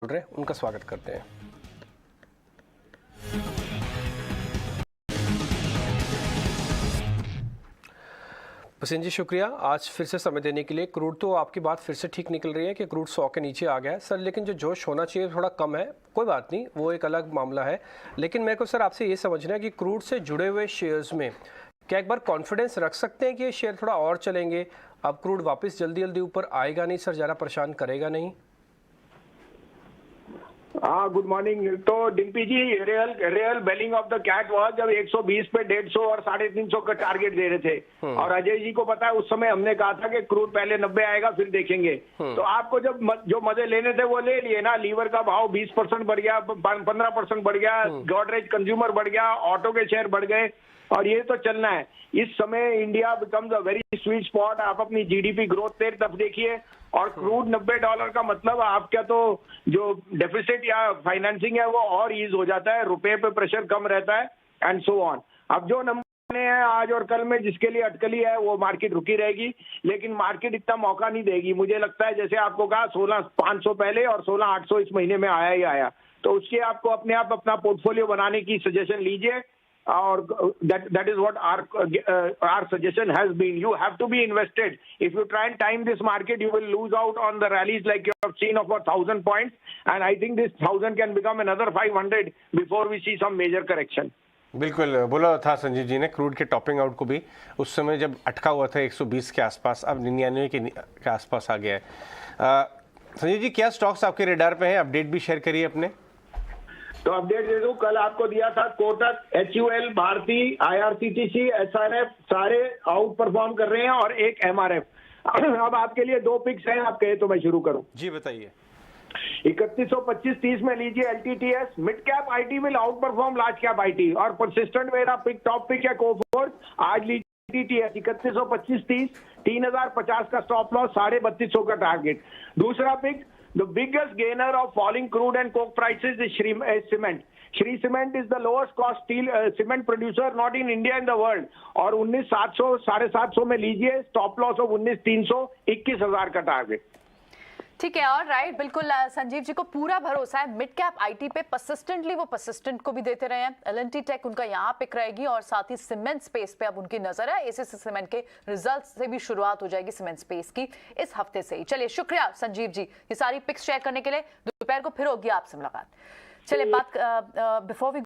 बोल रहे हैं उनका स्वागत करते हैं। भसीन जी शुक्रिया आज फिर से समय देने के लिए। क्रूड तो आपकी बात फिर से ठीक निकल रही है कि क्रूड 100 के नीचे आ गया है सर, लेकिन जो जोश होना चाहिए थोड़ा कम है। कोई बात नहीं, वो एक अलग मामला है। लेकिन मेरे को सर आपसे ये समझना है कि क्रूड से जुड़े हुए शेयर्स में क्या एक बार कॉन्फिडेंस रख सकते हैं कि ये शेयर थोड़ा और चलेंगे? अब क्रूड वापस जल्दी जल्दी ऊपर आएगा नहीं सर, ज़्यादा परेशान करेगा नहीं? हाँ, गुड मॉर्निंग। तो डिम्पी जी, रियल बेलिंग ऑफ द कैट हुआ जब 120 पे 150 और 350 का टारगेट दे रहे थे। और अजय जी को पता है उस समय हमने कहा था कि क्रूड पहले 90 आएगा फिर देखेंगे। तो आपको जब जो मजे लेने थे वो ले लिए ना। लीवर का भाव 20% बढ़ गया, 15% बढ़ गया, गोदरेज कंज्यूमर बढ़ गया, ऑटो के शेयर बढ़ गए और ये तो चलना है। इस समय India becomes a very sweet spot. आप अपनी जीडीपी ग्रोथ देर तब देखिए और क्रूड $90 का मतलब आपका तो जो डेफिसिट या फाइनेंसिंग है वो और ईज हो जाता है, रुपए पे प्रेशर कम रहता है एंड सो ऑन। अब जो नंबर हैं आज और कल में जिसके लिए अटकली है वो मार्केट रुकी रहेगी, लेकिन मार्केट इतना मौका नहीं देगी। मुझे लगता है जैसे आपको कहा 16,500 पहले और 16,800 इस महीने में आया ही आया, तो उसके आपको अपने आप अपना पोर्टफोलियो बनाने की सजेशन लीजिए। और that is what our suggestion has been. You have to be invested. If you try and time this market, you will lose out on the rallies like you have seen of 1,000 points. And I think this 1,000 can become another 500 before we see some major correction. बिल्कुल बोला था संजीव जी ने crude के topping out को भी उस समय जब अटका हुआ था 120 के आसपास, अब 99 के आसपास आ गया है। संजीव जी, क्या स्टॉक्स आपके रेडार पे हैं? अपडेट भी शेयर करिए अपने। तो अपडेट दे दूं, कल आपको दिया था Kotak, HUL, Bharti, IRCTC, SRF सारे आउट परफॉर्म कर रहे हैं और एक MRF। अब आपके लिए दो पिक्स हैं, आप कहे तो मैं शुरू करूं। जी बताइए। 3125-30 में लीजिए LTTS। Mid cap IT will out perform large cap IT और परसिस्टेंट मेरा पिक टॉप पिक है कोफोर्ज। आज लीजिए LTTS 3125-30, 3050 का स्टॉप लॉस, 3250 का टारगेट। दूसरा pick, the biggest gainer of falling crude and coke prices is cement. Shree Cement is the lowest cost steel cement producer not in India in the world. और 19,700 750 में लीजिए, stop loss of 19,300, 21,000 का target. ठीक है, और right, बिल्कुल संजीव जी को पूरा भरोसा है मिड कैप आईटी पे। परसिस्टेंटली वो परसिस्टेंट को भी देते रहे हैं। L&T टेक उनका यहाँ पिक रहेगी और साथ ही सीमेंट स्पेस पे अब उनकी नजर है। एसीसी सीमेंट के रिजल्ट से भी शुरुआत हो जाएगी सीमेंट स्पेस की इस हफ्ते से ही। चलिए शुक्रिया संजीव जी ये सारी पिक्स शेयर करने के लिए। दोपहर को फिर होगी आपसे मुलाकात। चलिए बात बिफोर वी